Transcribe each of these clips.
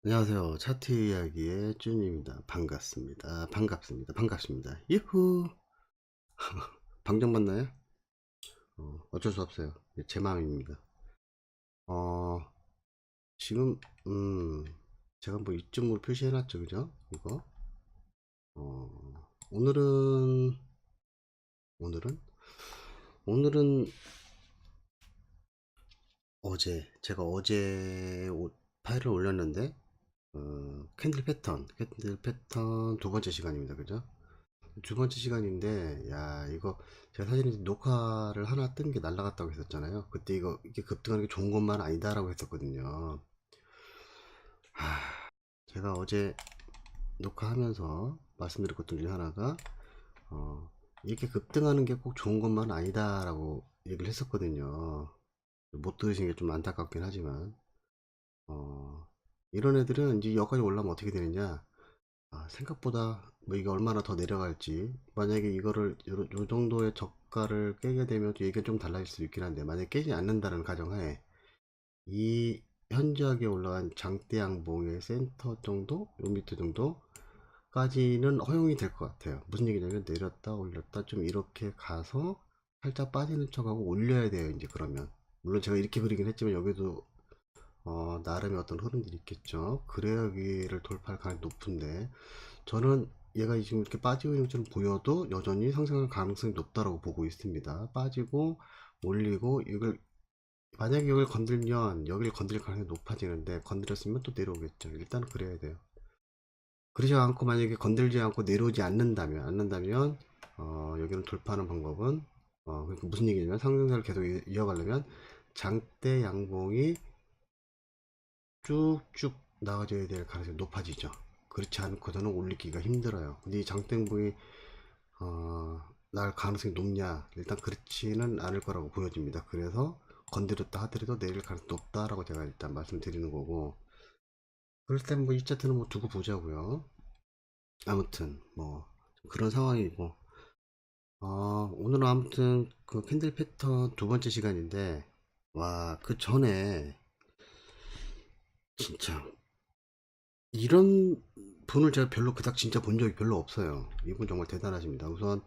안녕하세요. 차트 이야기의 쭈입니다. 반갑습니다. 반갑습니다. 반갑습니다. 유후. 방정 맞나요? 어쩔 수 없어요. 제 마음입니다. 어, 지금, 제가 뭐 이쯤으로 표시해놨죠. 그죠? 이거. 오늘은, 오늘은, 오늘은 제가 어제 파일을 올렸는데, 캔들 패턴 두 번째 시간입니다. 그죠? 두 번째 시간인데, 야, 이거, 제가 사실 이제 녹화를 하나 뜬 게 날라갔다고 했었잖아요. 그때 이게 급등하는 게 좋은 것만 아니다라고 했었거든요. 제가 어제 녹화하면서 말씀드릴 것 중에 하나가, 어, 이렇게 급등하는 게 꼭 좋은 것만 아니다라고 얘기를 했었거든요. 못 들으신 게 좀 안타깝긴 하지만, 어, 이런 애들은 이제 여기까지 올라오면 어떻게 되느냐. 생각보다 뭐 이게 얼마나 더 내려갈지 만약에 이거를 요 정도의 저가를 깨게 되면 또 얘기가 좀 달라질 수 있긴 한데 만약에 깨지 않는다는 가정하에 이 현저하게 올라간 장대 양봉의 센터 정도 요 밑에 정도까지는 허용이 될 것 같아요. 무슨 얘기냐면 내렸다 올렸다 좀 이렇게 가서 살짝 빠지는 척하고 올려야 돼요. 이제 그러면 물론 제가 이렇게 그리긴 했지만 여기도 나름의 어떤 흐름들이 있겠죠. 그래야 여기를 돌파할 가능성이 높은데 저는 얘가 지금 이렇게 빠지고 있는 것처럼 보여도 여전히 상승할 가능성이 높다고 보고 있습니다. 빠지고 올리고 이걸 만약에 여기를 건들면 여기를 건들 가능성이 높아지는데 건드렸으면 또 내려오겠죠. 일단 그래야 돼요. 그러지 않고 만약에 건들지 않고 내려오지 않는다면 여기를 돌파하는 방법은 그러니까 무슨 얘기냐면 상승세를 계속 이어가려면 장대 양봉이 쭉쭉 나와줘야 될 가능성이 높아지죠. 그렇지 않고서는 올리기가 힘들어요. 근데 이 장대양봉이 날 가능성이 높냐? 일단 그렇지는 않을 거라고 보여집니다. 그래서 건드렸다 하더라도 내릴 가능성이 높다라고 제가 일단 말씀드리는 거고, 그럴 땐 뭐 이 차트는 뭐 두고 보자고요. 아무튼 뭐 그런 상황이고, 오늘은 아무튼 그 캔들 패턴 두 번째 시간인데, 와, 그 전에 진짜 이런 분을 제가 별로 그닥 진짜 본 적이 별로 없어요. 이분 정말 대단하십니다. 우선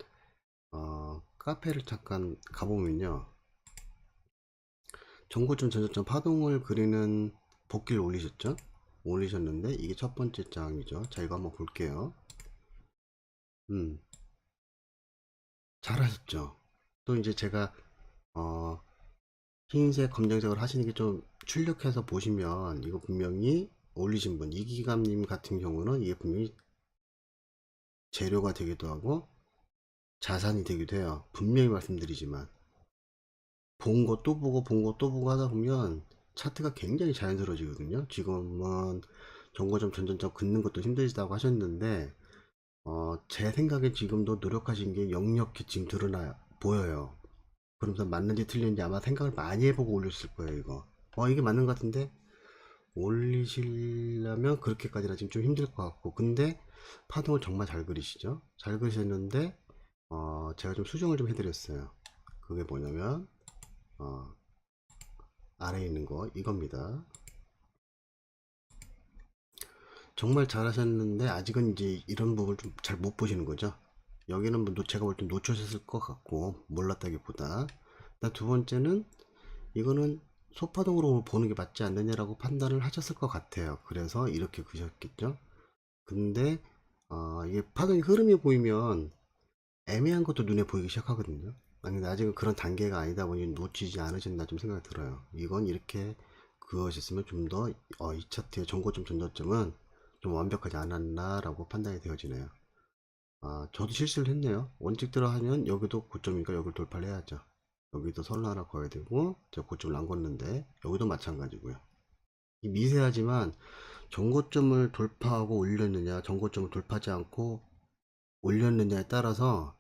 카페를 잠깐 가보면요. 전고점 전저점 파동을 그리는 복귀를 올리셨죠? 올리셨는데 이게 첫 번째 장이죠. 자, 이거 한번 볼게요. 음, 잘하셨죠? 또 이제 제가 어, 흰색 검정색을 하시는 게 좀 출력해서 보시면 이거 분명히 올리신 분 이기감님 같은 경우는 이게 분명히 재료가 되기도 하고 자산이 되기도 해요. 분명히 말씀드리지만 본 거 또 보고 본 거 또 보고 하다 보면 차트가 굉장히 자연스러워지거든요. 지금은 정거점 전전점 긋는 것도 힘들다고 하셨는데 제 생각에 지금도 노력하신 게 역력히 지금 드러나 보여요. 그러면서 맞는지 틀린지 아마 생각을 많이 해보고 올렸을 거예요. 이거 이게 맞는 것 같은데 올리시려면 그렇게까지는 지금 좀 힘들 것 같고 근데 파동을 정말 잘 그리시죠. 잘 그리셨는데 제가 좀 수정을 좀 해드렸어요. 그게 뭐냐면 어, 아래에 있는 거 이겁니다. 정말 잘하셨는데 아직은 이제 이런 부분을 좀 잘 못 보시는 거죠. 여기는 뭐 제가 볼 때 놓쳤을 것 같고 몰랐다기보다 일단 두 번째는 이거는 소파동으로 보는 게 맞지 않느냐라고 판단을 하셨을 것 같아요. 그래서 이렇게 그셨겠죠. 근데 이게 파동의 흐름이 보이면 애매한 것도 눈에 보이기 시작하거든요. 아니 아직은 그런 단계가 아니다 보니 놓치지 않으셨나 좀 생각이 들어요. 이건 이렇게 그것이었으면 좀 더 이 차트의 전고점 전저점은 좀 완벽하지 않았나라고 판단이 되어지네요. 저도 실수를 했네요. 원칙대로 하면 여기도 고점이니까 여기를 돌파를 해야죠. 여기도 선을 하나 그어야 되고 제가 고점을 안 걷는데 여기도 마찬가지고요. 이 미세하지만 전고점을 돌파하고 올렸느냐 전고점을 돌파하지 않고 올렸느냐에 따라서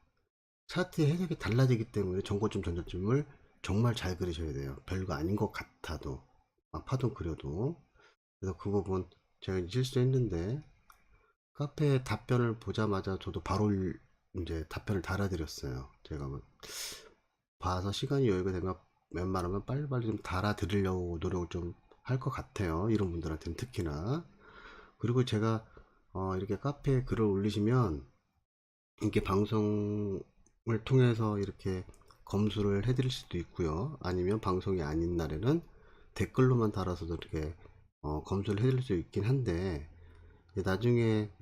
차트의 해석이 달라지기 때문에 전고점 전저점을 정말 잘 그리셔야 돼요. 별거 아닌 것 같아도 파동 그려도. 그래서 그 부분 제가 실수했는데 카페 답변을 보자마자 저도 바로 이제 답변을 달아드렸어요. 제가 뭐 봐서 시간이 여유가 되면 웬만하면 빨리빨리 좀 달아드리려고 노력을 좀 할 것 같아요. 이런 분들한테는 특히나. 그리고 제가 이렇게 카페에 글을 올리시면 이렇게 방송을 통해서 이렇게 검수를 해드릴 수도 있고요. 아니면 방송이 아닌 날에는 댓글로만 달아서도 이렇게 검수를 해드릴 수 있긴 한데, 나중에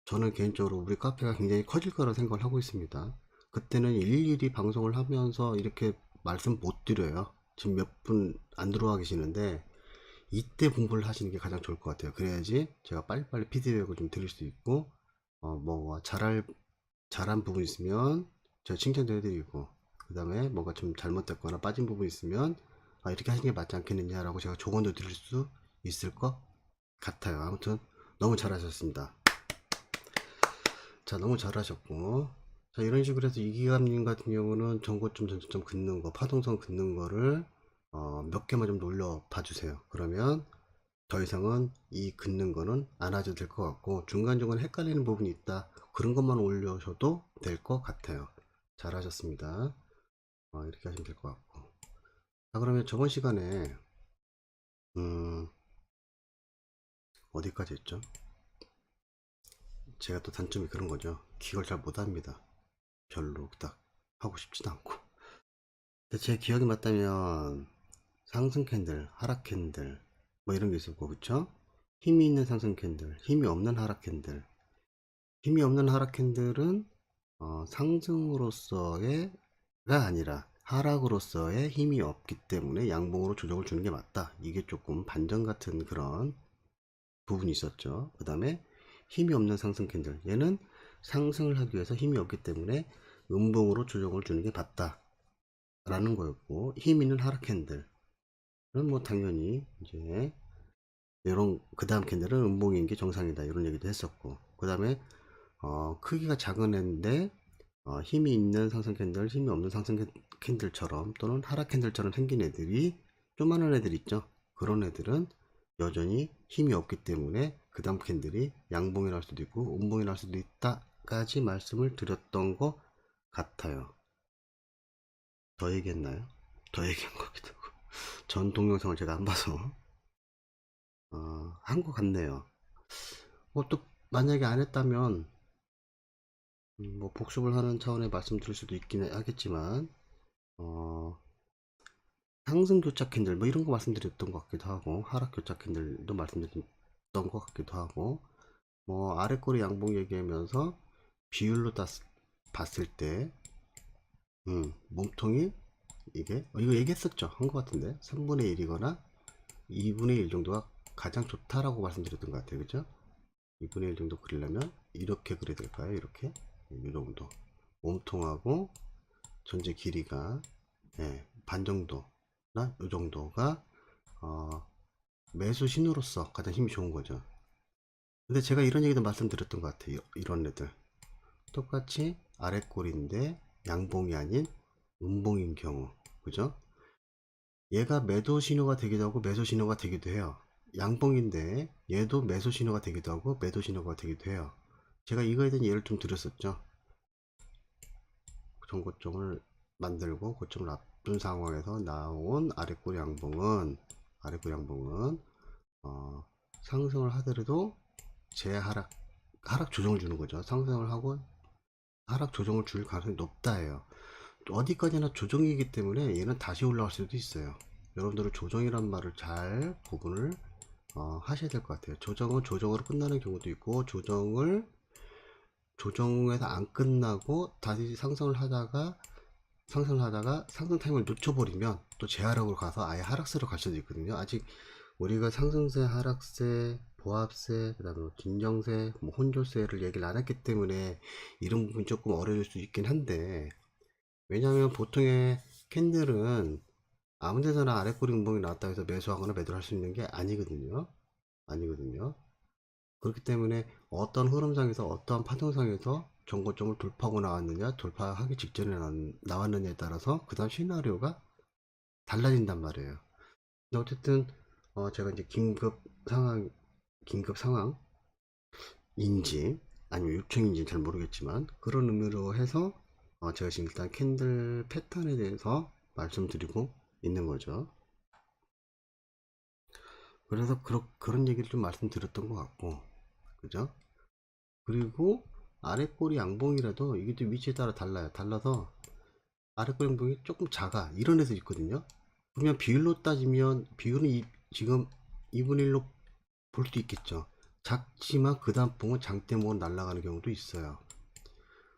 저는 개인적으로 우리 카페가 굉장히 커질 거라 생각을 하고 있습니다. 그때는 일일이 방송을 하면서 이렇게 말씀 못 드려요. 지금 몇 분 안 들어와 계시는데, 이때 공부를 하시는 게 가장 좋을 것 같아요. 그래야지 제가 빨리빨리 피드백을 좀 드릴 수 있고, 뭐 잘한 부분 있으면 제가 칭찬도 해드리고, 그 다음에 뭐가 좀 잘못됐거나 빠진 부분 있으면 이렇게 하시는 게 맞지 않겠느냐라고 제가 조언도 드릴 수 있을 것 같아요. 아무튼 너무 잘하셨습니다. 자, 너무 잘하셨고, 자, 이런 식으로 해서 이기감님 같은 경우는 전고점 전초점 긋는 거, 파동선 긋는 거를 몇 개만 좀 올려 봐주세요. 그러면 더 이상은 이 긋는 거는 안 하셔도 될 것 같고, 중간중간 헷갈리는 부분이 있다, 그런 것만 올려셔도 될 것 같아요. 잘하셨습니다. 이렇게 하시면 될 것 같고. 자, 그러면 저번 시간에 어디까지 했죠? 제가 또 단점이 그런 거죠. 기억을 잘 못합니다. 별로 딱 하고 싶지도 않고. 근데 제 기억이 맞다면 상승 캔들, 하락 캔들 뭐 이런 게 있었고, 그쵸? 힘이 있는 상승 캔들, 힘이 없는 하락 캔들. 힘이 없는 하락 캔들은 상승으로서의가 아니라 하락으로서의 힘이 없기 때문에 양봉으로 조정을 주는 게 맞다. 이게 조금 반전 같은 그런 부분이 있었죠. 그 다음에 힘이 없는 상승 캔들, 얘는 상승을 하기 위해서 힘이 없기 때문에 음봉으로 조정을 주는 게 맞다 라는 거였고, 힘 있는 하락 캔들은 뭐 당연히 이제 이런, 그 다음 캔들은 음봉인 게 정상이다 이런 얘기도 했었고, 그 다음에 크기가 작은 애인데 힘이 있는 상승 캔들, 힘이 없는 상승 캔들처럼 또는 하락 캔들처럼 생긴 애들이, 조그마한 애들 있죠. 그런 애들은 여전히 힘이 없기 때문에 그 다음 캔들이 양봉이 날 수도 있고 음봉이 날 수도 있다까지 말씀을 드렸던 것 같아요. 더 얘기했나요? 더 얘기한 것 같기도 하고. 전 동영상을 제가 안 봐서 한 것 같네요. 또 만약에 안 했다면 뭐 복습을 하는 차원의 말씀드릴 수도 있긴 하겠지만, 어, 상승 교차 캔들 뭐 이런 거 말씀드렸던 것 같기도 하고, 하락 교차 캔들도 말씀드렸던 것 같기도 하고, 뭐 아래 꼬리 양봉 얘기하면서 비율로 봤을 때 몸통이 이거 얘기했었죠. 한 것 같은데 3분의 1이거나 2분의 1 정도가 가장 좋다라고 말씀드렸던 것 같아요. 그죠? 2분의 1 정도 그리려면 이렇게 그려야 될까요? 이렇게 이 정도 몸통하고 전체 길이가 반 정도나 이 정도가 매수 신호로서 가장 힘이 좋은 거죠. 근데 제가 이런 얘기도 말씀드렸던 것 같아요. 이런 애들 똑같이 아래 꼬리인데 양봉이 아닌 음봉인 경우, 그죠? 얘가 매도 신호가 되기도 하고 매수 신호가 되기도 해요. 양봉인데 얘도 매수 신호가 되기도 하고 매도 신호가 되기도 해요. 제가 이거에 대한 예를 좀 드렸었죠. 전고점을 만들고 고점을 앞둔 상황에서 나온 아래꼬리 양봉은 상승을 하더라도 하락 조정을 주는 거죠. 상승을 하고 하락 조정을 줄 가능성이 높다예요. 어디까지나 조정이기 때문에 얘는 다시 올라갈 수도 있어요. 여러분들은 조정이란 말을 잘 구분을 하셔야 될 것 같아요. 조정은 조정으로 끝나는 경우도 있고, 조정에서 안 끝나고 다시 상승을 하다가 상승 타임을 놓쳐버리면 또 재하락으로 가서 아예 하락세로 갈 수도 있거든요. 아직 우리가 상승세, 하락세, 보합세, 그 다음에 진정세, 뭐 혼조세를 얘기를 안 했기 때문에 이런 부분이 조금 어려울 수 있긴 한데, 왜냐하면 보통의 캔들은 아무 데서나 아래 꼬리 음봉이 나왔다 해서 매수하거나 매도를 할 수 있는 게 아니거든요. 그렇기 때문에 어떤 흐름상에서 어떠한 파동상에서 전고점을 돌파하고 나왔느냐, 돌파하기 직전에 나왔느냐에 따라서 그 다음 시나리오가 달라진단 말이에요. 근데 어쨌든 제가 이제 긴급 상황인지 아니면 요청인지 잘 모르겠지만 그런 의미로 해서 제가 지금 일단 캔들 패턴에 대해서 말씀드리고 있는 거죠. 그래서 그런 얘기를 좀 말씀드렸던 것 같고, 그죠? 그리고 아래 꼬리 양봉이라도 이게 또 위치에 따라 달라요. 달라서 아래 꼬리 양봉이 조금 작아 이런 애도 있거든요. 그러면 비율로 따지면 비율은 지금 2분의 1로 볼 수도 있겠죠. 작지만 그 다음 봉은 장대목은 날아가는 경우도 있어요.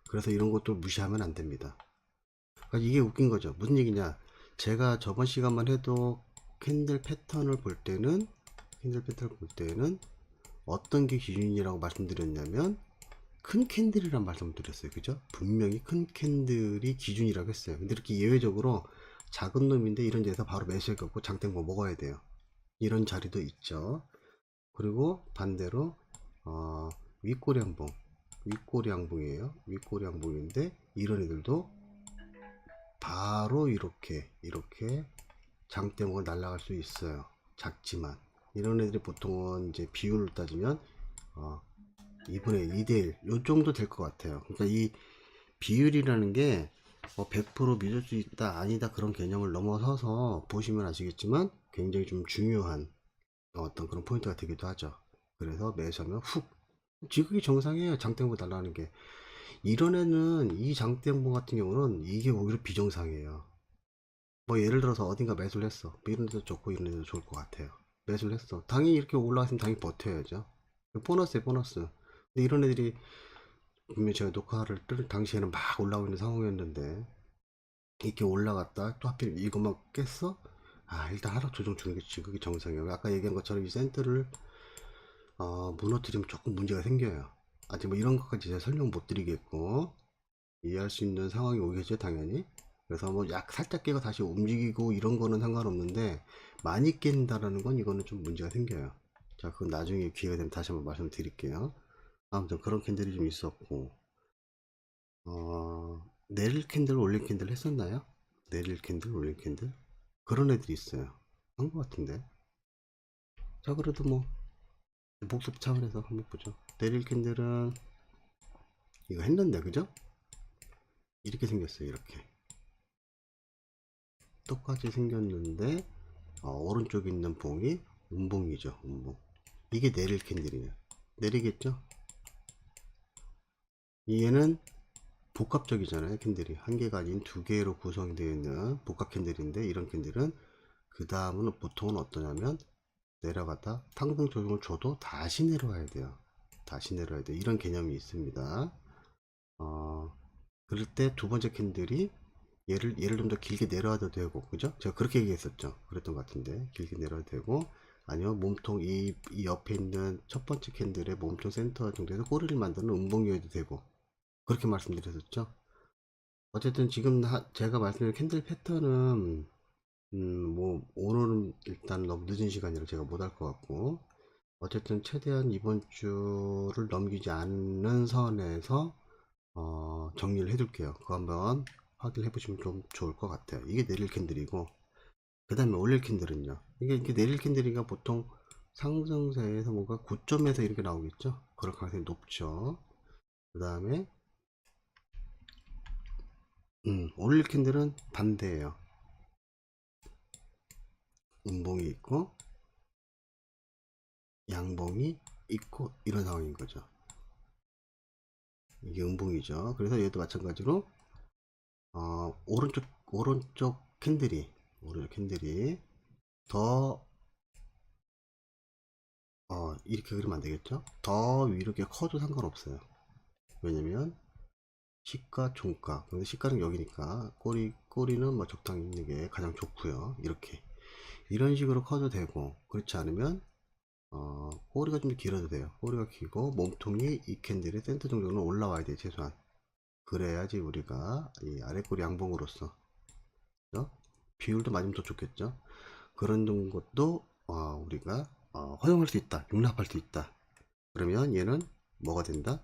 그래서 이런 것도 무시하면 안 됩니다. 그러니까 이게 웃긴 거죠. 무슨 얘기냐, 제가 저번 시간만 해도 캔들 패턴을 볼 때는 어떤 게 기준이라고 말씀드렸냐면 큰 캔들이란 말씀을 드렸어요. 그죠? 분명히 큰 캔들이 기준이라고 했어요. 근데 이렇게 예외적으로 작은 놈인데 이런 데서 바로 매수해 갖고 장땡고 먹어야 돼요. 이런 자리도 있죠. 그리고 반대로 윗꼬리 양봉, 윗꼬리 양봉이에요. 윗꼬리 양봉인데 이런 애들도 바로 이렇게 장대목을 날아갈 수 있어요. 작지만 이런 애들이 보통은 이제 비율을 따지면 2분의 2대1 요 정도 될 것 같아요. 그러니까 이 비율이라는 게 100% 믿을 수 있다 아니다 그런 개념을 넘어서서 보시면 아시겠지만 굉장히 좀 중요한 어떤 그런 포인트가 되기도 하죠. 그래서 매수하면 훅 지극히 정상이에요. 장대목을 달라는 게. 이런 애는 이 장대목 같은 경우는 이게 오히려 비정상이에요. 뭐 예를 들어서 어딘가 매수를 했어. 뭐 이런 데도 좋고 이런 데도 좋을 것 같아요. 매수를 했어. 당연히 이렇게 올라갔으면 당연히 버텨야죠. 보너스에 보너스. 근데 이런 애들이 분명히 제가 녹화를 뜰 당시에는 막 올라오고 있는 상황이었는데 이렇게 올라갔다 또 하필 이것만 깼어? 아 일단 하락 조정 주는 게 지극히 정상이에요. 아까 얘기한 것처럼 이 센터를 무너뜨리면 조금 문제가 생겨요. 아직 뭐 이런 것까지 제가 설명 못 드리겠고 이해할 수 있는 상황이 오겠죠 당연히. 그래서 뭐 약 살짝 깨고 다시 움직이고 이런 거는 상관없는데 많이 깬다라는 건 이거는 좀 문제가 생겨요. 자 그건 나중에 기회가 되면 다시 한번 말씀드릴게요. 아무튼 그런 캔들이 좀 있었고 내릴 캔들 올릴 캔들 했었나요? 내릴 캔들 올릴 캔들 그런 애들이 있어요. 한 것 같은데. 자 그래도 뭐 복습 차원에서 한번 보죠. 내릴 캔들은 이거 했는데 그죠? 이렇게 생겼어요. 이렇게 똑같이 생겼는데 오른쪽에 있는 봉이 음봉이죠. 음봉. 이게 내릴 캔들이에요. 내리겠죠? 얘는 복합적이잖아요. 캔들이 한 개가 아닌 두 개로 구성되어 있는 복합 캔들인데 이런 캔들은 그 다음은 보통은 어떠냐면 내려가다 상승 조정을 줘도 다시 내려와야 돼요. 다시 내려와야 돼요. 이런 개념이 있습니다. 그럴 때 두 번째 캔들이 얘를 좀 더 길게 내려와도 되고, 그죠? 제가 그렇게 얘기했었죠. 그랬던 것 같은데, 길게 내려와도 되고, 아니면 몸통, 이 옆에 있는 첫 번째 캔들의 몸통 센터 정도에서 꼬리를 만드는 음봉이어도 되고, 그렇게 말씀드렸었죠. 어쨌든 지금 제가 말씀드린 캔들 패턴은, 뭐, 오늘은 일단 너무 늦은 시간이라 제가 못 할 것 같고, 어쨌든 최대한 이번 주를 넘기지 않는 선에서 정리를 해둘게요. 그거 한번 확인해 보시면 좀 좋을 것 같아요. 이게 내릴 캔들이고 그 다음에 올릴 캔들은요. 이게 내릴 캔들이가 보통 상승세에서 뭔가 고점에서 이렇게 나오겠죠. 그럴 가능성이 높죠. 그 다음에 올릴 캔들은 반대예요. 음봉이 있고 양봉이 있고 이런 상황인 거죠. 이게 음봉이죠. 그래서 얘도 마찬가지로 오른쪽 캔들이 더 이렇게 그리면 안 되겠죠? 더 위로 이렇게 커도 상관없어요. 왜냐면 시가 종가, 근데 시가는 여기니까 꼬리는 뭐 적당히 있는 게 가장 좋고요. 이렇게 이런 식으로 커도 되고, 그렇지 않으면 꼬리가 좀 길어도 돼요. 꼬리가 길고 몸통이 이 캔들의 센터 정도는 올라와야 돼요. 최소한. 그래야지 우리가 이 아래 꼬리 양봉으로서, 그죠? 비율도 맞으면 더 좋겠죠. 그런 것도 우리가 허용할 수 있다, 용납할 수 있다. 그러면 얘는 뭐가 된다?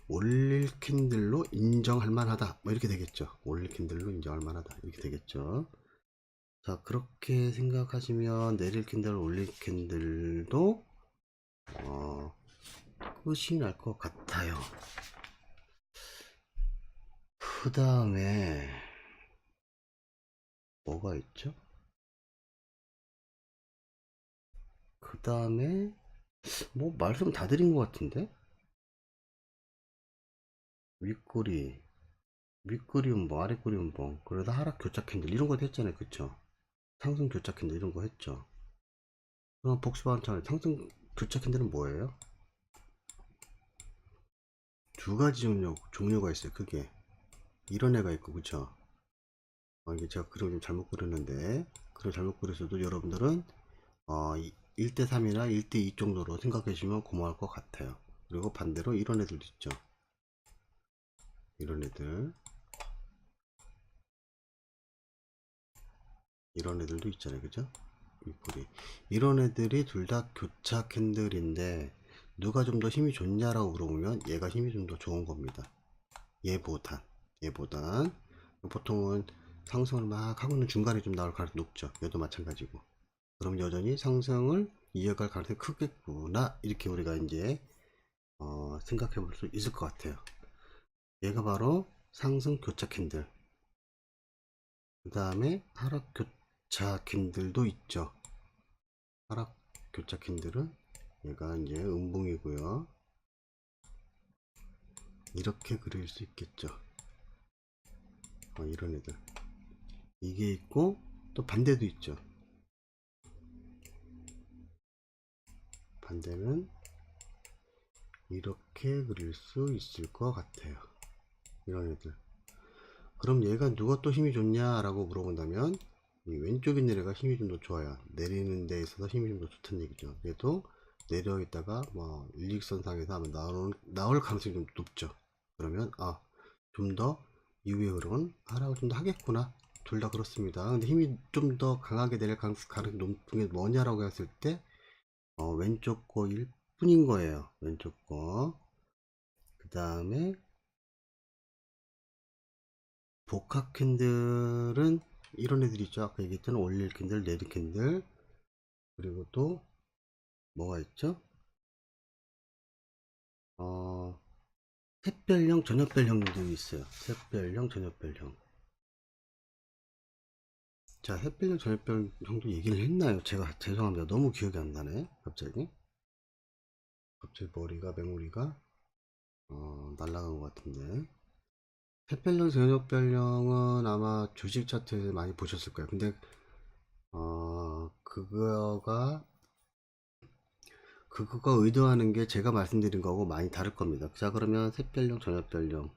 올릴 캔들로 인정할 만하다. 뭐 이렇게 되겠죠. 올릴 캔들로 인정할 만하다. 이렇게 되겠죠. 자, 그렇게 생각하시면 내릴 캔들, 올릴 캔들도 끝이 날 것 같아요. 그 다음에 뭐가 있죠? 그 다음에 뭐 말씀 다 드린 것 같은데. 윗꼬리, 윗꼬리 음봉, 아랫꼬리 음봉, 그러다 하락 교차 캔들 이런 거 했잖아요. 그쵸? 상승 교차 캔들 이런 거 했죠. 그럼 복수 반찬 상승 교차 캔들은 뭐예요? 두 가지 종류가 있어요. 크게 이런 애가 있고, 그쵸? 이게 제가 그림 좀 잘못 그렸는데, 그림 잘못 그렸어도 여러분들은 1대3이나 1대2 정도로 생각해 주시면 고마울 것 같아요. 그리고 반대로 이런 애들도 있죠. 이런 애들, 이런 애들도 있잖아요. 그죠? 윗꼬리. 이런 애들이 둘 다 교차 캔들인데, 누가 좀 더 힘이 좋냐라고 물어보면 얘가 힘이 좀 더 좋은 겁니다. 얘보단 보통은 상승을 막 하고 있는 중간에 좀 나올 가능성이 높죠. 얘도 마찬가지고. 그럼 여전히 상승을 이어갈 가능성이 크겠구나, 이렇게 우리가 이제 생각해 볼 수 있을 것 같아요. 얘가 바로 상승 교차 캔들. 그 다음에 하락 교차 캔들도 있죠. 하락 교차 캔들은 얘가 이제 음봉이고요. 이렇게 그릴 수 있겠죠. 이런 애들. 이게 있고 또 반대도 있죠. 반대는 이렇게 그릴 수 있을 것 같아요. 이런 애들. 그럼 얘가 누가 또 힘이 좋냐라고 물어본다면 이 왼쪽에 있는 애가 힘이 좀 더 좋아요. 내리는 데 있어서 힘이 좀 더 좋다는 얘기죠. 얘도 내려 있다가 뭐 일직선상에서 하면 나올 가능성이 좀 높죠. 그러면 좀 더 이후의 흐름은 하락을 좀 더 하겠구나. 둘 다 그렇습니다. 근데 힘이 좀 더 강하게 내릴 가능성이 높은 게 뭐냐라고 했을 때 왼쪽 거일 뿐인 거예요. 왼쪽 거. 그 다음에 복합 캔들은 이런 애들이 있죠. 아까 얘기했던 올릴 캔들, 내릴 캔들, 그리고 또 뭐가 있죠? 샛별형, 저녁별형도 있어요. 샛별형, 저녁별형. 자, 햇별형, 저녁별형도 얘기를 했나요? 제가 죄송합니다. 너무 기억이 안 나네. 갑자기 머리가, 맹머리가 날아간 것 같은데. 햇별형, 저녁별형은 아마 주식 차트에서 많이 보셨을 거예요. 근데 그거가 의도하는 게 제가 말씀드린 거하고 많이 다를 겁니다. 자, 그러면 샛별형, 저녁별형은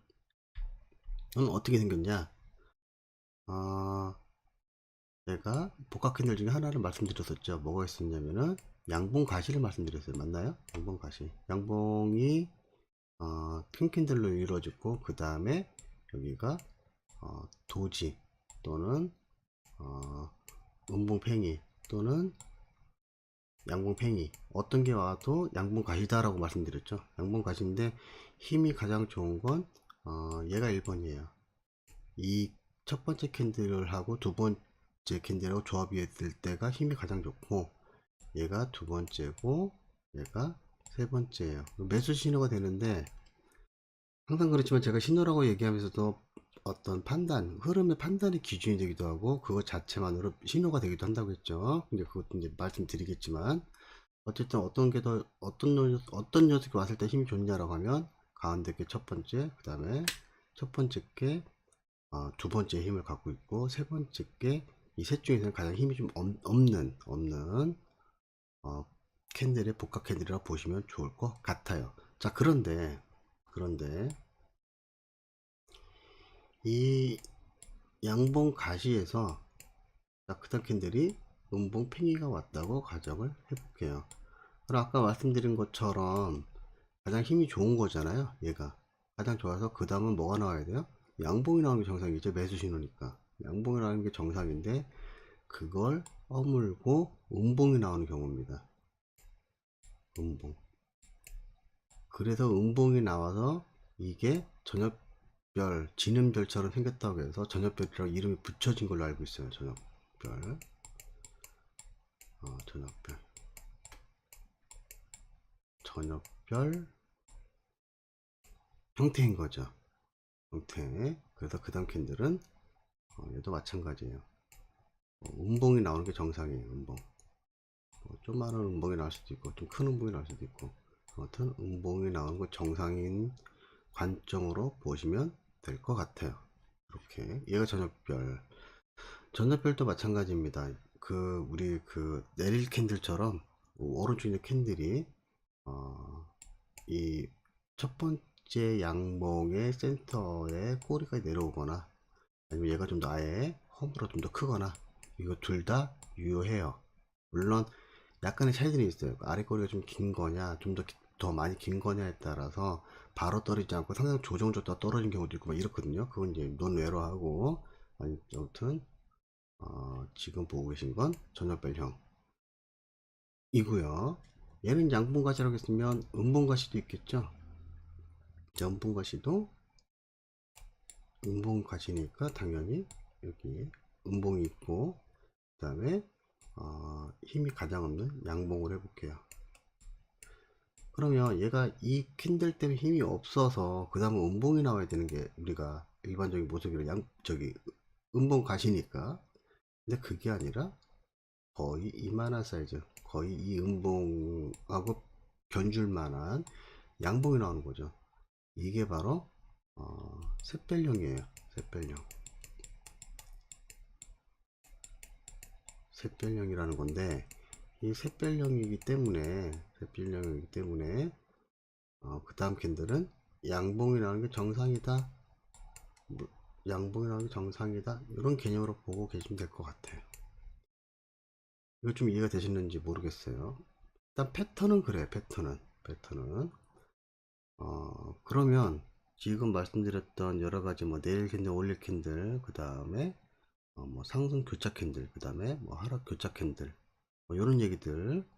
어떻게 생겼냐? 제가 복합 캔들 중에 하나를 말씀드렸었죠. 뭐가 있었냐면은 양봉 가시를 말씀드렸어요. 맞나요? 양봉 가시. 양봉이 큰 캔들로 이루어졌고, 그 다음에 여기가 도지 또는 음봉팽이 또는 양봉팽이, 어떤 게 와도 양봉가시다라고 말씀드렸죠. 양봉가시인데 힘이 가장 좋은 건 얘가 1번이에요. 이 첫 번째 캔들을 하고 두 번째 캔들하고 조합이 했을 때가 힘이 가장 좋고, 얘가 두 번째고 얘가 세 번째예요. 매수 신호가 되는데, 항상 그렇지만 제가 신호라고 얘기하면서도 어떤 판단, 흐름의 판단이 기준이 되기도 하고 그것 자체만으로 신호가 되기도 한다고 했죠. 근데 그것도 이제 말씀드리겠지만, 어쨌든 어떤 녀석이 왔을 때 힘이 좋냐라고 하면 가운데 게 첫 번째, 그 다음에 첫 번째 게 두 번째 힘을 갖고 있고, 세 번째 게 이 셋 중에서는 가장 힘이 좀 없는 어, 캔들의 복합 캔들이라고 보시면 좋을 것 같아요. 자, 그런데 이 양봉 가시에서 다크닥 캔들이 음봉 팽이가 왔다고 가정을 해볼게요. 그럼 아까 말씀드린 것처럼 가장 힘이 좋은 거잖아요. 얘가 가장 좋아서 그 다음은 뭐가 나와야 돼요? 양봉이 나오는 게 정상이죠. 매수 신호니까 양봉이 나오는 게 정상인데, 그걸 허물고 음봉이 나오는 경우입니다. 음봉. 그래서 음봉이 나와서 이게 저녁별, 지는별처럼 생겼다고 해서 저녁별이라고 이름이 붙여진 걸로 알고 있어요. 저녁별. 저녁별. 저녁별 형태인 거죠. 형태. 그래서 그 다음 캔들은 얘도 마찬가지예요. 음봉이 나오는 게 정상이에요. 음봉. 조그마한 음봉이 나올 수도 있고 좀 큰 음봉이 나올 수도 있고, 아무튼 음봉이 나오는 거 정상인 관점으로 보시면 될 것 같아요. 이렇게 얘가 저녁별. 저녁별도 마찬가지입니다. 우리 내릴 캔들처럼 오른쪽 있는 캔들이 이 첫 번째 양봉의 센터에 꼬리가 내려오거나, 아니면 얘가 좀 더 아예 홈으로 좀 더 크거나, 이거 둘 다 유효해요. 물론 약간의 차이들이 있어요. 아래 꼬리가 좀 긴 거냐, 좀 더 많이 긴 거냐에 따라서 바로 떨어지지 않고 상당 조정 줬다 떨어진 경우도 있고 막 이렇거든요. 그건 이제 논외로 하고, 아무튼 지금 보고 계신 건 전염별형 이고요. 얘는 양분과시라고 했으면 음분과시도 있겠죠. 음분과시도 음분과시니까 당연히 여기 음봉이 있고, 그 다음에 힘이 가장 없는 양봉을 해볼게요. 그러면 얘가 이 캔들 때문에 힘이 없어서 그 다음에 음봉이 나와야 되는 게 우리가 일반적인 모습이라 음봉 가시니까. 근데 그게 아니라 거의 이만한 사이즈, 거의 이 음봉하고 견줄 만한 양봉이 나오는 거죠. 이게 바로 샛별령이에요. 샛별령이라는 건데, 이 샛별령이기 때문에 그 다음 캔들은 양봉이 나오는 게 정상이다, 이런 개념으로 보고 계시면 될 것 같아요. 이거 좀 이해가 되시는지 모르겠어요. 일단 패턴은 그래. 패턴은 그러면 지금 말씀드렸던 여러가지 뭐 내일 캔들, 올릴 캔들, 그 다음에 뭐 상승 교차 캔들, 그 다음에 뭐 하락 교차 캔들, 뭐 이런 얘기들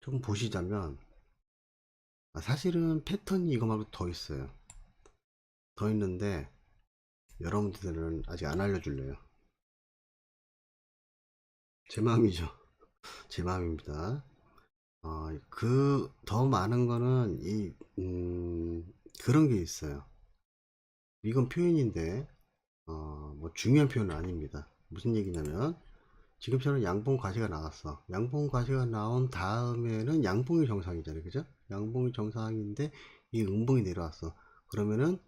조금 보시자면, 사실은 패턴이 이거 말고 더 있어요. 더 있는데 여러분들은 아직 안 알려줄래요. 제 마음이죠. 제 마음입니다. 더 많은 거는 그런 게 있어요. 이건 표현인데 뭐 중요한 표현은 아닙니다. 무슨 얘기냐면, 지금처럼 양봉 과시가 나왔어. 양봉 과시가 나온 다음에는 양봉이 정상이잖아요. 그죠? 양봉이 정상인데 이 음봉이 내려왔어. 그러면은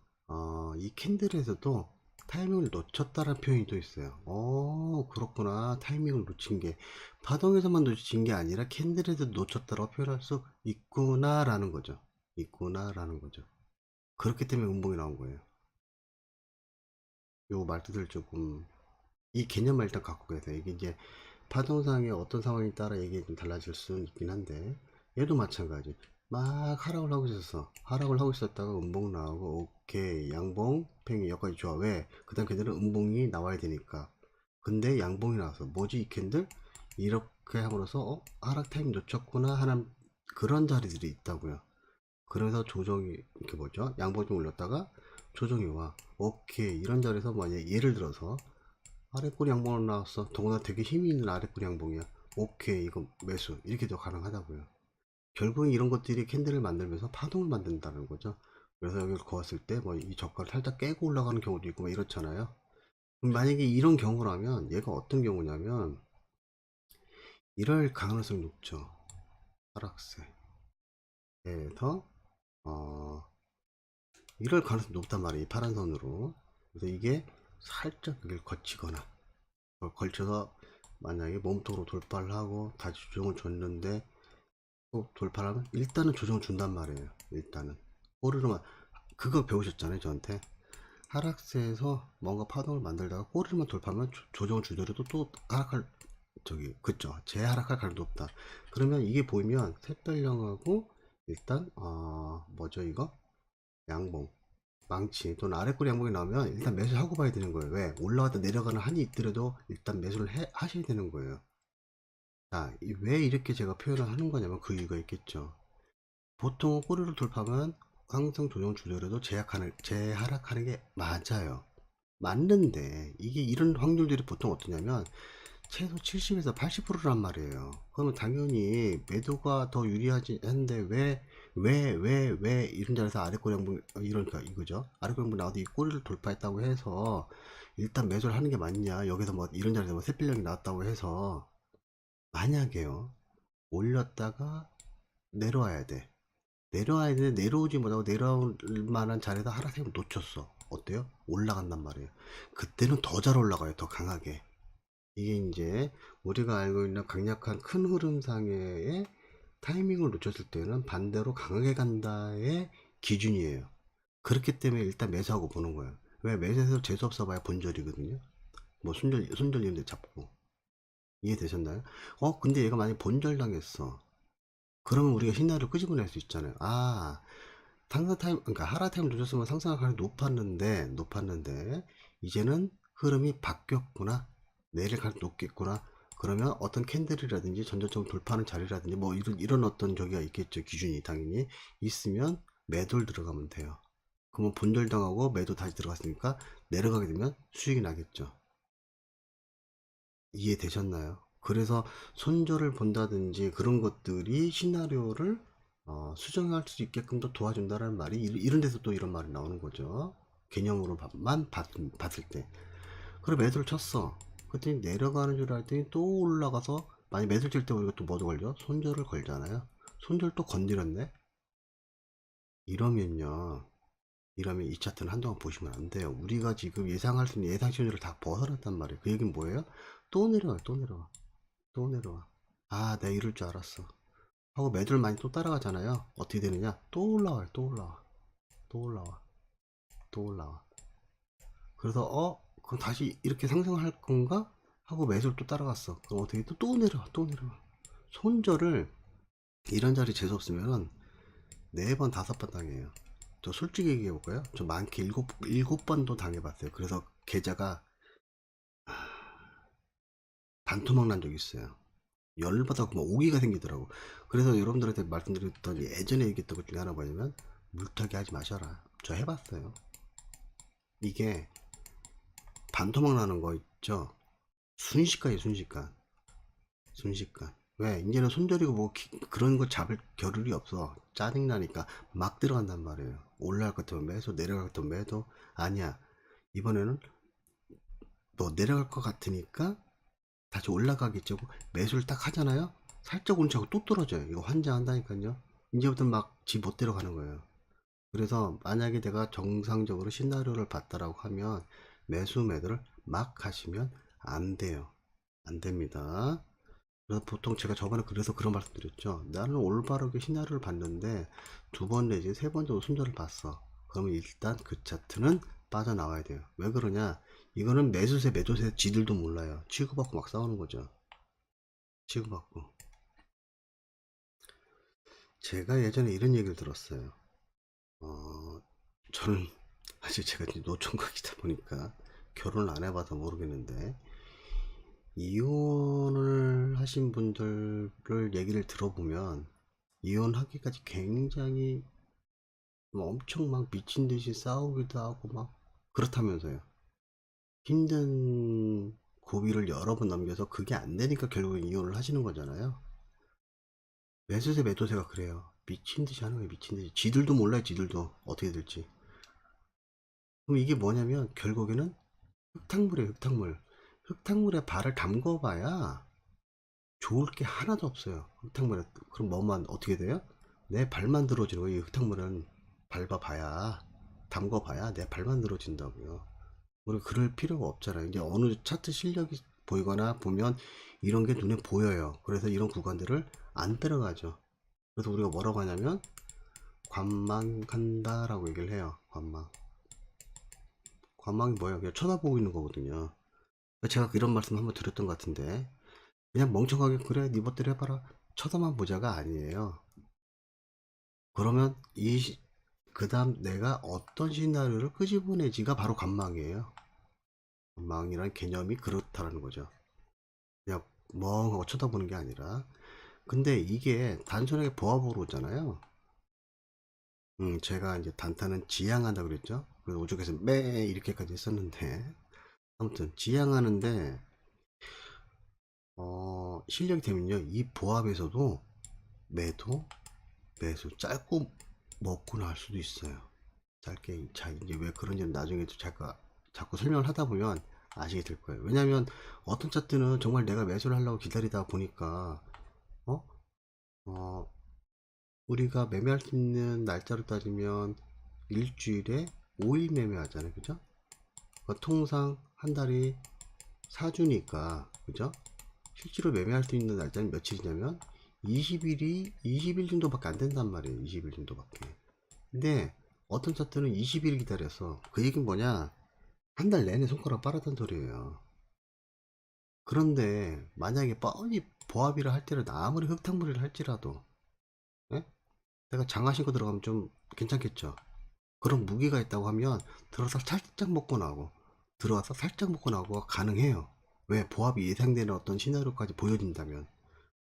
이 캔들에서도 타이밍을 놓쳤다라는 표현이 또 있어요. 그렇구나. 타이밍을 놓친 게 파동에서만 놓친 게 아니라 캔들에서 놓쳤다라고 표현할 수 있구나라는 거죠. 그렇기 때문에 음봉이 나온 거예요. 요 말뜻을 조금, 이 개념만 일단 갖고 계세요. 이게 이제 파동상의 어떤 상황에 따라 얘기 좀 달라질 수는 있긴 한데, 얘도 마찬가지. 막 하락을 하고 있었다가 음봉 나오고, 오케이, 양봉 팽이 여기까지 좋아. 왜? 그 다음 걔들은 음봉이 나와야 되니까. 근데 양봉이 나와서 뭐지 이 캔들? 이렇게 함으로써 하락 타임 놓쳤구나 하는 그런 자리들이 있다고요. 그래서 조정이 이렇게 뭐죠? 양봉 좀 올렸다가 조정이 와. 오케이, 이런 자리에서 만약 예를 들어서 아랫꼬리 양봉으로 나왔어. 더구나 되게 힘이 있는 아랫꼬리 양봉이야. 오케이, 이거 매수. 이렇게도 가능하다고요. 결국은 이런 것들이 캔들을 만들면서 파동을 만든다는 거죠. 그래서 여기를 그었을 때 뭐 이 저가를 살짝 깨고 올라가는 경우도 있고 막 이렇잖아요. 그럼 만약에 이런 경우라면 얘가 어떤 경우냐면, 이럴 가능성이 높죠. 하락세에서 이럴 가능성이 높단 말이에요. 이 파란 선으로. 그래서 이게 살짝 여기를 거치거나 걸쳐서 만약에 몸통으로 돌파를 하고 다시 조정을 줬는데 또 돌파를 하면 일단은 조정을 준단 말이에요. 일단은 꼬리로만, 그거 배우셨잖아요 저한테. 하락세에서 뭔가 파동을 만들다가 꼬리로만 돌파하면 조정을 주더라도 또 하락할, 그쵸, 재하락할 가능성이 높다. 그러면 이게 보이면 샛별령하고 일단 뭐죠 이거, 양봉, 망치 또는 아랫꼬리 양봉이 나오면 일단 매수하고 봐야 되는 거예요. 왜? 올라갔다 내려가는 한이 있더라도 일단 매수를 하셔야 되는 거예요. 자, 왜 이렇게 제가 표현을 하는 거냐면 그 이유가 있겠죠. 보통 꼬리를 돌파하면 항상 조정 주더라도 재하락하는 게 맞아요. 맞는데 이게 이런 확률들이 보통 어떠냐면 최소 70에서 80%란 말이에요. 그러면 당연히 매도가 더 유리하지 한데, 왜 이런 자리에서 아래꼬리 양봉, 이러니까 이거죠. 아래꼬리 양봉 나와도 이 꼬리를 돌파했다고 해서 일단 매수를 하는 게 맞냐. 여기서 뭐 이런 자리에서 뭐 샛별령이 나왔다고 해서, 만약에요, 올렸다가 내려와야 돼. 내려와야 되는데 내려오지 못하고 내려올 만한 자리에다 하락세면 놓쳤어. 어때요? 올라간단 말이에요. 그때는 더 잘 올라가요. 더 강하게. 이게 이제 우리가 알고 있는 강력한 큰 흐름상의 타이밍을 놓쳤을 때는 반대로 강하게 간다의 기준이에요. 그렇기 때문에 일단 매수하고 보는 거예요. 왜? 매수해서 재수없어 봐야 본절이거든요. 뭐 손절 이런 데 잡고. 이해되셨나요? 근데 얘가 만약에 본절 당했어. 그러면 우리가 신나를 끄집어낼 수 있잖아요. 아, 상승 타임, 그러니까 하락 타임 늦었으면 상승할 가능성이 높았는데, 이제는 흐름이 바뀌었구나. 내릴 가능성이 높겠구나. 그러면 어떤 캔들이라든지 전저점 돌파하는 자리라든지 뭐 이런 어떤 저기가 있겠죠. 기준이 당연히 있으면 매도를 들어가면 돼요. 그러면 본절 당하고 매도 다시 들어갔으니까 내려가게 되면 수익이 나겠죠. 이해되셨나요? 그래서 손절을 본다든지 그런 것들이 시나리오를 수정할 수 있게끔 또 도와준다는 말이 이런 데서 또 이런 말이 나오는 거죠. 개념으로만 봤을 때. 그래 매수를 쳤어. 그랬더니 내려가는 줄 알았더니 또 올라가서 만약 매수를 칠 때 우리가 또 뭐도 걸려? 손절을 걸잖아요. 손절 또 건드렸네? 이러면요. 이러면 이 차트는 한동안 보시면 안 돼요. 우리가 지금 예상할 수 있는 예상 시즌을 다 벗어났단 말이에요. 그 얘기는 뭐예요? 또 내려와, 또 내려와, 또 내려와. 아, 내가 이럴 줄 알았어. 하고 매들 많이 또 따라가잖아요. 어떻게 되느냐? 또 올라와요, 또 올라와, 또 올라와, 또 올라와. 그래서 그럼 다시 이렇게 상승할 건가? 하고 매수를 또 따라갔어. 그럼 어떻게 또 내려와, 또 내려와. 손절을 이런 자리 재수 없으면은 4번, 5번 당해요. 저 솔직히 얘기해 볼까요? 저 많게 일곱 번도 당해봤어요. 그래서 계좌가 반토막 난 적이 있어요. 열받아서 막 오기가 생기더라고. 그래서 여러분들한테 말씀드렸던 예전에 얘기했던 것 중에 하나 뭐냐면 물타기 하지 마셔라. 저 해봤어요. 이게 반토막 나는 거 있죠. 순식간이에요, 순식간. 순식간. 왜? 이제는 손절이고 뭐 그런 거 잡을 겨를이 없어. 짜증나니까 막 들어간단 말이에요. 올라갈 것 같으면 매도, 내려갈 것 같으면 매도. 아니야. 이번에는 너 내려갈 것 같으니까 다시 올라가겠죠. 매수를 딱 하잖아요. 살짝 오른 척하고 또 떨어져요. 이거 환장한다니까요. 이제부터 막 지 못대로 가는 거예요. 그래서 만약에 내가 정상적으로 시나리오를 봤다라고 하면 매수 매도를 막 하시면 안 돼요. 안 됩니다. 그래서 보통 제가 저번에 그래서 그런 말씀 드렸죠. 나는 올바르게 시나리오를 봤는데 2번 내지 3번 정도 손절을 봤어. 그러면 일단 그 차트는 빠져나와야 돼요. 왜 그러냐? 이거는 매수세 매도세 지들도 몰라요. 치고받고 막 싸우는 거죠. 치고받고. 제가 예전에 이런 얘기를 들었어요. 저는 사실 제가 이제 노총각이다 보니까 결혼을 안 해봐서 모르겠는데 이혼을 하신 분들을 얘기를 들어보면 이혼하기까지 굉장히 뭐 엄청 막 미친 듯이 싸우기도 하고 막 그렇다면서요. 힘든 고비를 여러 번 넘겨서 그게 안 되니까 결국엔 이혼을 하시는 거잖아요. 매수세 매도세가 그래요. 미친 듯이 하는 거예요. 미친 듯이. 지들도 몰라요. 지들도 어떻게 될지. 그럼 이게 뭐냐면 결국에는 흙탕물이에요. 흙탕물. 흙탕물에 발을 담궈봐야 좋을 게 하나도 없어요. 흙탕물에. 그럼 뭐만 어떻게 돼요? 내 발만 들어지는 거예요. 이 흙탕물은 밟아봐야, 담궈봐야 내 발만 들어진다고요. 우리 그럴 필요가 없잖아요. 이제 어느 차트 실력이 보이거나 보면 이런 게 눈에 보여요. 그래서 이런 구간들을 안 들어가죠. 그래서 우리가 뭐라고 하냐면 관망한다라고 얘기를 해요. 관망. 관망이 뭐예요? 그냥 쳐다보고 있는 거거든요. 제가 이런 말씀 한번 드렸던 것 같은데 그냥 멍청하게 그래 네 멋대로 해봐라 쳐다만 보자가 아니에요. 그러면 그 다음 내가 어떤 시나리오를 끄집어내지가 바로 관망이에요. 관망이라는 개념이 그렇다라는 거죠. 그냥 멍하고 쳐다보는 게 아니라. 근데 이게 단순하게 보합으로 오잖아요. 제가 이제 단타는 지향한다 그랬죠. 그래서 오죽해서 매 이렇게까지 했었는데 아무튼 지향하는데 실력이 되면요 이 보합에서도 매도 매수 짧고 먹고 날 수도 있어요. 짧게. 자 이제 왜 그런지는 나중에 자꾸 설명을 하다 보면 아시게 될 거예요. 왜냐면 어떤 차트는 정말 내가 매수를 하려고 기다리다 보니까 어, 우리가 매매할 수 있는 날짜로 따지면 일주일에 5일 매매하잖아요. 그죠? 통상 한 달이 4주니까, 그죠? 실제로 매매할 수 있는 날짜는 며칠이냐면 20일 정도밖에 안 된단 말이에요. 20일 정도밖에. 근데 어떤 차트는 20일 기다려서, 그 얘기는 뭐냐? 한 달 내내 손가락 빨았단 소리예요. 그런데 만약에 뻔히 보합이라 할지라도, 아무리 흙탕물이라 할지라도, 예? 내가 장화 신고 들어가면 좀 괜찮겠죠. 그런 무게가 있다고 하면 들어서 살짝 먹고 나고, 들어와서 살짝 먹고 나고 가능해요. 왜? 보합이 예상되는 어떤 시나리오까지 보여진다면.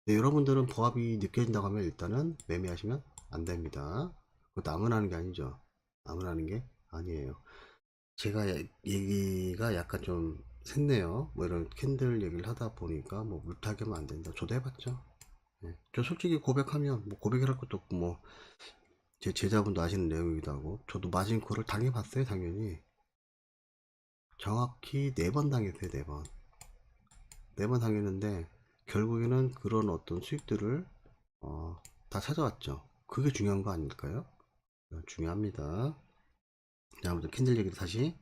네, 여러분들은 보합이 느껴진다고 하면 일단은 매매하시면 안 됩니다. 그것도 아무나 하는 게 아니죠. 아무나 하는 게 아니에요. 제가 얘기가 약간 좀 샜네요. 뭐 이런 캔들 얘기를 하다 보니까 뭐 물타기 하면 안 된다. 저도 해봤죠. 예. 저 솔직히 고백하면 뭐 고백을 할 것도 없고, 뭐 제 제자분도 아시는 내용이기도 하고, 저도 마진콜을 당해봤어요. 당연히 정확히 4번 당했어요. 4번 4번 당했는데 결국에는 그런 어떤 수익들을 다 찾아왔죠. 그게 중요한 거 아닐까요? 중요합니다. 자, 아무튼 캔들 얘기로 다시,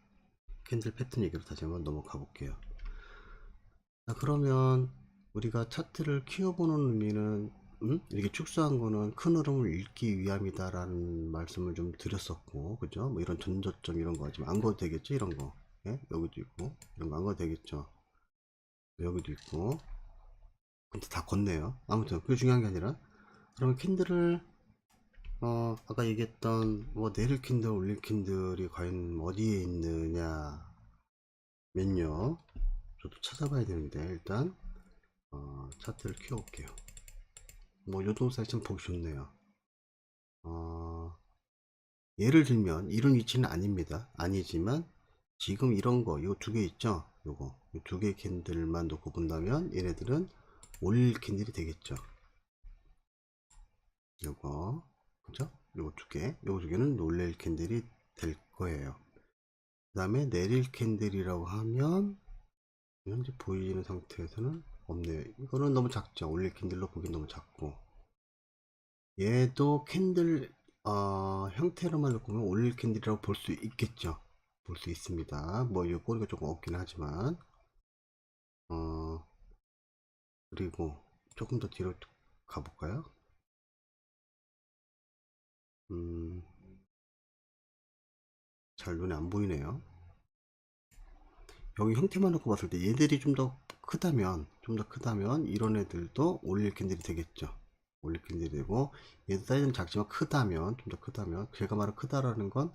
캔들 패턴 얘기로 다시 한번 넘어가 볼게요. 자, 그러면 우리가 차트를 키워보는 의미는, 이렇게 축소한 거는 큰 흐름을 읽기 위함이다라는 말씀을 좀 드렸었고, 그죠? 뭐 이런 전저점 이런 거 지금 안 거도 되겠죠? 이런 거. 예? 여기도 있고, 이런 거 안 거도 되겠죠? 여기도 있고. 근데 다 걷네요. 아무튼 그게 중요한 게 아니라, 그러면 캔들을 아까 얘기했던 뭐 내릴 캔들, 올릴 캔들이 과연 어디에 있느냐면요. 저도 찾아봐야 되는데, 일단 차트를 키워볼게요. 뭐 요동 사이트 참 보기 좋네요. 어, 예를 들면 이런 위치는 아닙니다. 아니지만 지금 이런 거, 요 두 개 있죠? 요거, 요 두 개 캔들만 놓고 본다면 얘네들은 올릴 캔들이 되겠죠. 요거, 그죠? 요거 두 개, 요거 두 개는 올릴 캔들이 될 거예요. 그 다음에 내릴 캔들이라고 하면 현재 보이는 상태에서는 없네요. 이거는 너무 작죠. 올릴 캔들로 보기 너무 작고, 얘도 캔들 형태로만 놓고 보면 올릴 캔들이라고 볼 수 있겠죠. 볼 수 있습니다. 뭐 이 꼬리가 조금 없긴 하지만, 어 그리고 조금 더 뒤로 가볼까요? 음, 잘 눈에 안 보이네요. 여기 형태만 놓고 봤을 때 얘들이 좀 더 크다면, 이런 애들도 올릴 캔들이 되겠죠. 올릴 캔들이 되고, 얘도 사이즈는 작지만 크다면, 좀 더 크다면, 제가 말한 크다라는 건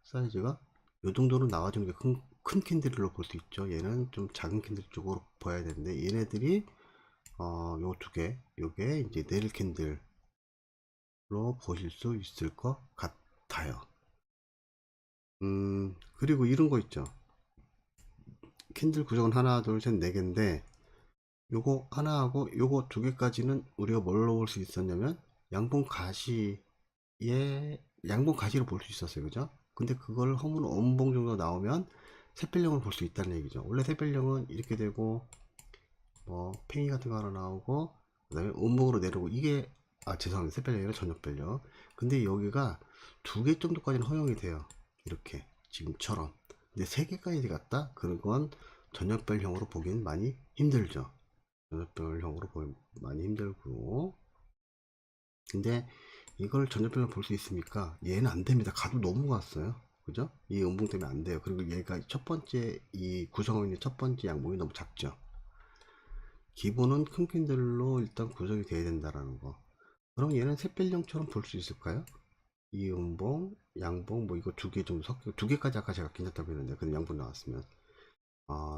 사이즈가 요 정도로 나와주는 게 큰 캔들로 볼 수 있죠. 얘는 좀 작은 캔들 쪽으로 봐야 되는데, 얘네들이 요 두 개, 요게 이제 내릴 캔들로 보실 수 있을 것 같아요. 그리고 이런 거 있죠. 캔들 구성은 하나, 둘, 셋, 네 개인데, 요거 하나하고 요거 두 개까지는 우리가 뭘로 볼 수 있었냐면 양봉 가시에, 양봉 가시로 볼 수 있었어요. 그죠? 근데 그걸 허물 원봉 정도 나오면 샛별령을 볼 수 있다는 얘기죠. 원래 샛별령은 이렇게 되고, 뭐 팽이 같은 거 하나 나오고, 그 다음에 원봉으로 내려오고, 이게, 죄송합니다. 샛별령이 아니라 저녁별령. 근데 여기가 두 개 정도까지는 허용이 돼요. 이렇게 지금처럼. 근데 세 개까지 갔다? 그건 저녁별형으로 보기엔 많이 힘들죠. 전자별형으로 보면 많이 힘들고. 근데 이걸 전자별로 볼 수 있습니까? 얘는 안 됩니다. 가도 너무 갔어요. 그죠? 이 음봉 때문에 안 돼요. 그리고 얘가 첫 번째, 이 구성하고 있는 첫 번째 양봉이 너무 작죠. 기본은 큰 캔들로 일단 구성이 돼야 된다라는 거. 그럼 얘는 샛별령처럼 볼 수 있을까요? 이 음봉, 양봉, 뭐 이거 두 개 좀 섞여, 두 개까지 아까 제가 괜찮다고 했는데, 근데 양봉 나왔으면,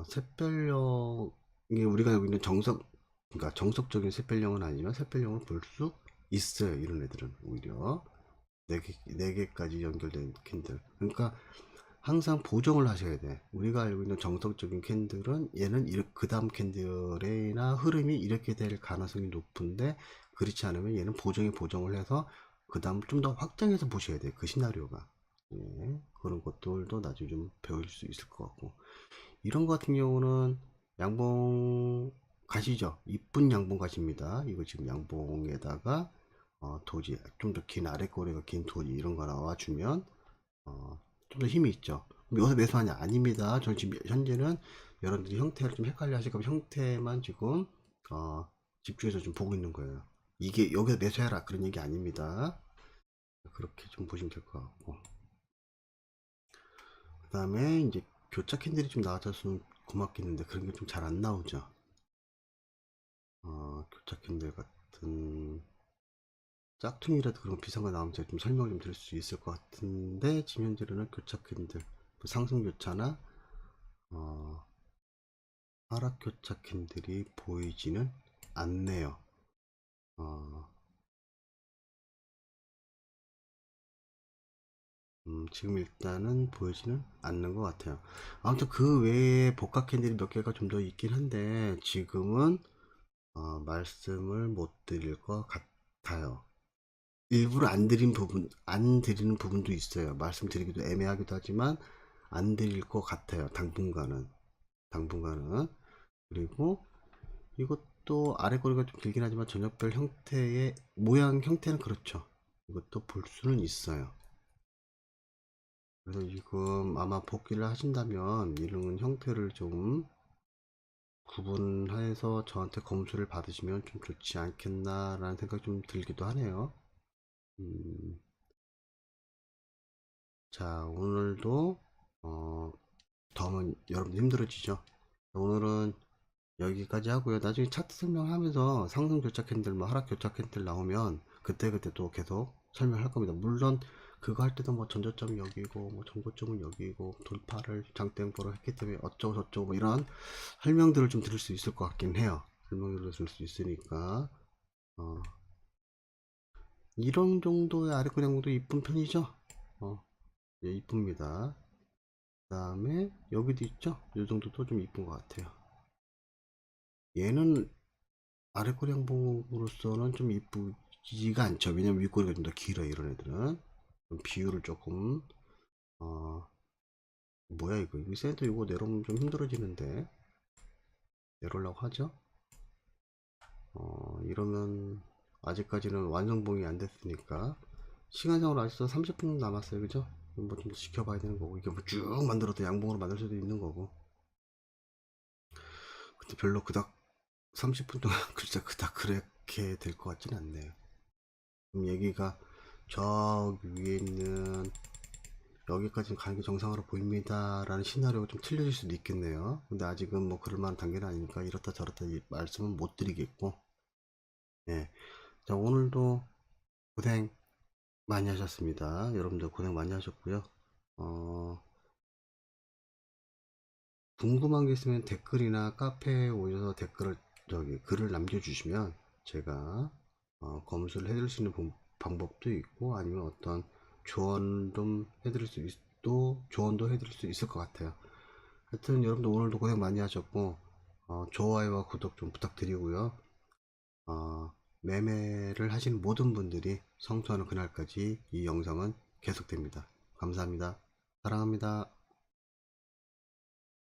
샛별령이 우리가 알고 있는 그러니까 정석적인 샛별령은 아니지만 샛별령을 볼 수 있어요. 이런 애들은 오히려 네 개까지 연결된 캔들. 그러니까 항상 보정을 하셔야 돼. 우리가 알고 있는 정석적인 캔들은 얘는 그 다음 캔들이나 흐름이 이렇게 될 가능성이 높은데, 그렇지 않으면 얘는 보정을 해서 그 다음 좀 더 확장해서 보셔야 돼. 그 시나리오가. 예, 그런 것들도 나중에 좀 배울 수 있을 것 같고, 이런 거 같은 경우는 양봉 가시죠. 이쁜 양봉 가십니다. 이거 지금 양봉에다가 도지, 좀 더 긴 아랫꼬리가 긴 도지 이런 거 나와주면 좀 더 힘이 있죠. 그럼 여기서 매수하냐? 아닙니다. 저는 지금 현재는 여러분들이 형태를 좀 헷갈려 하실 거면 형태만 지금 집중해서 좀 보고 있는 거예요. 이게 여기서 매수해라 그런 얘기 아닙니다. 그렇게 좀 보시면 될 것 같고, 그 다음에 이제 교차 캔들이 좀 나와줬으면 고맙겠는데 그런 게 좀 잘 안 나오죠. 교차 캔들 같은 짝퉁이라도 그런 비싼 거 나오면 제가 좀 설명을 좀 드릴 수 있을 것 같은데, 지금 현재는 교차 캔들, 상승 교차나 하락 교차 캔들이 보이지는 않네요. 지금 일단은 보이지는 않는 것 같아요. 아무튼 그 외에 복합 캔들이 몇 개가 좀 더 있긴 한데 지금은 말씀을 못 드릴 것 같아요. 일부러 안 드리는 부분도 있어요. 말씀드리기도 애매하기도 하지만 안 드릴 것 같아요. 당분간은. 그리고 이것도 아래 꼬리가 좀 길긴 하지만 저녁별 형태의 모양 형태는 그렇죠. 이것도 볼 수는 있어요. 그래서 지금 아마 복귀를 하신다면 이런 형태를 좀 구분해서 저한테 검수를 받으시면 좀 좋지 않겠나 라는 생각이 좀 들기도 하네요. 자, 오늘도 더면 여러분 힘들어지죠. 오늘은 여기까지 하고요. 나중에 차트 설명하면서 상승 교차 캔들, 뭐 하락 교차 캔들 나오면 그때그때 또 계속 설명할 겁니다. 물론 그거 할 때도 뭐 전저점이 여기고 뭐 전고점은 여기고 돌파를 장대응보로 했기 때문에 어쩌고 저쩌고 뭐 이런 설명들을 좀 들을 수 있을 것 같긴 해요. 설명들을 들을 수 있으니까 어, 이런 정도의 아래권 양도 이쁜 편이죠. 예, 이쁩니다. 그 다음에 여기도 있죠. 이 정도도 좀 이쁜 것 같아요. 얘는 아래꼬리 양봉으로서는 좀 이쁘지가 않죠. 왜냐면 윗꼬리가 좀 더 길어요. 이런 애들은 비율을 조금 뭐야 이거 센터 이거 내려오면 좀 힘들어지는데 내려오려고 하죠. 이러면 아직까지는 완성봉이 안 됐으니까 시간상으로 아직도 30분 남았어요. 그죠? 뭐 좀 지켜봐야 되는 거고, 이게 뭐 쭉 만들어도 양봉으로 만들 수도 있는 거고. 근데 별로 그닥 30분 동안 글자 그닥 그렇게 될 것 같지는 않네요. 그럼 얘기가 저 위에 있는 여기까지 가는 게 정상으로 보입니다 라는 시나리오가 좀 틀려질 수도 있겠네요. 근데 아직은 뭐 그럴 만한 단계는 아니니까 이렇다 저렇다 말씀은 못 드리겠고, 예. 자, 오늘도 고생 많이 하셨습니다. 여러분들 고생 많이 하셨고요. 궁금한 게 있으면 댓글이나 카페에 오셔서 글을 남겨주시면 제가 검수를 해드릴 수 있는 방법도 있고, 아니면 어떤 조언도 해드릴 수 있을 것 같아요. 하여튼 여러분들 오늘도 고생 많이 하셨고, 좋아요와 구독 좀 부탁드리고요. 매매를 하시는 모든 분들이 성투하는 그날까지 이 영상은 계속됩니다. 감사합니다. 사랑합니다.